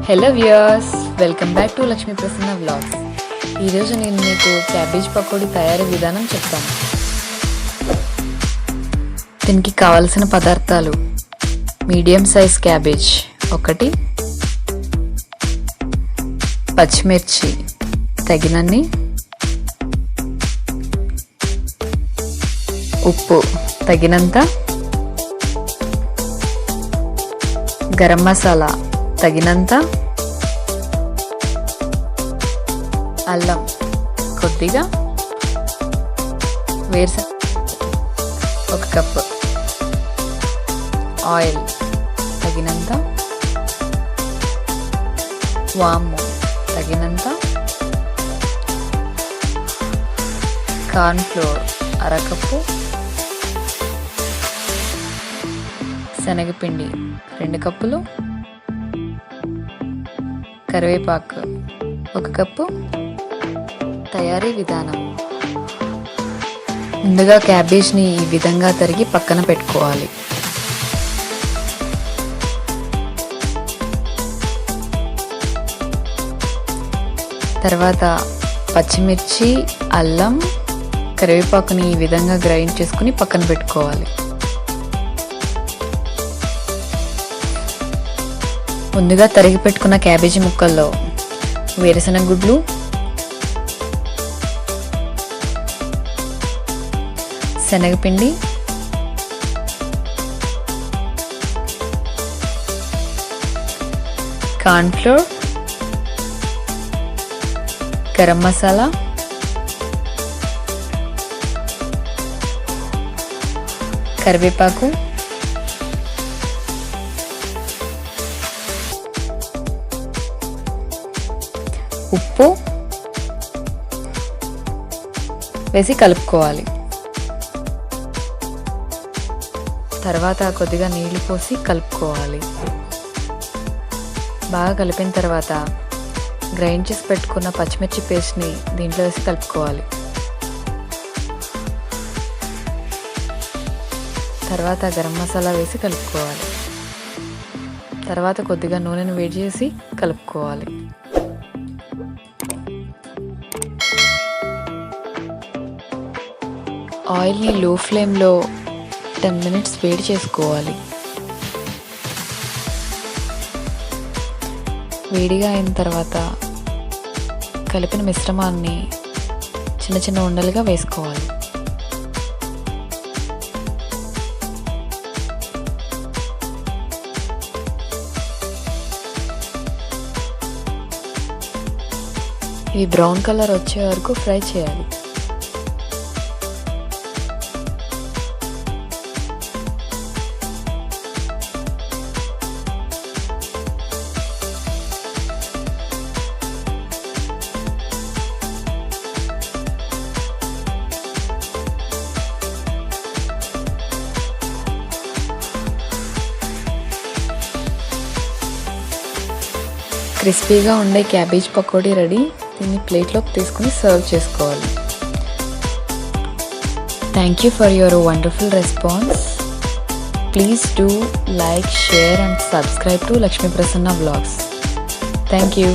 Hello viewers, welcome back to Lakshmi Prasanna vlogs. ఈరోజు నేను మీకు క్యాబేజ్ పకోడీ తయారీ విధానం చెప్తాను. దీనికి కావలసిన పదార్థాలు: మీడియం సైజ్ క్యాబేజ్ ఒకటి, పచ్చిమిర్చి తగినన్ని, ఉప్పు తగినంత, గరం మసాలా తగినంత, అల్లం కొద్దిగా, ఒక కప్పు, ఆయిల్ తగినంత, వాము తగినంత, కార్న్ ఫ్లోర్ అరకప్పు, శనగపిండి 2 కప్పులు, కరివేపాకు 1 కప్పు. తయారీ విధానం: ముందుగా క్యాబేజ్ని ఈ విధంగా తరిగి పక్కన పెట్టుకోవాలి. తర్వాత పచ్చిమిర్చి, అల్లం, కరివేపాకుని ఈ విధంగా గ్రైండ్ చేసుకుని పక్కన పెట్టుకోవాలి. ముందుగా తరిగి పెట్టుకున్న క్యాబేజీ ముక్కల్లో వేరుశనగ గుడ్లు, శనగపిండి, కార్న్ ఫ్లోర్, గరం మసాలా, కరివేపాకు, ఉప్పు వేసి కలుపుకోవాలి. తర్వాత కొద్దిగా నీళ్లు పోసి కలుపుకోవాలి. బాగా కలిపిన తర్వాత గ్రైండ్ చేసి పెట్టుకున్న పచ్చిమిర్చి పేస్ట్ని దీంట్లో వేసి కలుపుకోవాలి. తర్వాత గరం మసాలా వేసి కలుపుకోవాలి. తర్వాత కొద్దిగా నూనెను వేడి చేసి కలుపుకోవాలి. ఆయిల్ని లో ఫ్లేమ్లో 10 మినిట్స్ వేడి చేసుకోవాలి. వేడిగా అయిన తర్వాత కలిపిన మిశ్రమాన్ని చిన్న చిన్న ఉండలుగా వేసుకోవాలి. ఇవి బ్రౌన్ కలర్ వచ్చే వరకు ఫ్రై చేయాలి. క్రిస్పీగా ఉండే క్యాబేజ్ పకోడీ రెడీ. దీన్ని ప్లేట్లోకి తీసుకుని సర్వ్ చేసుకోవాలి. Thank you for your wonderful response. Please do like, share and subscribe to Lakshmi Prasanna vlogs. Thank you.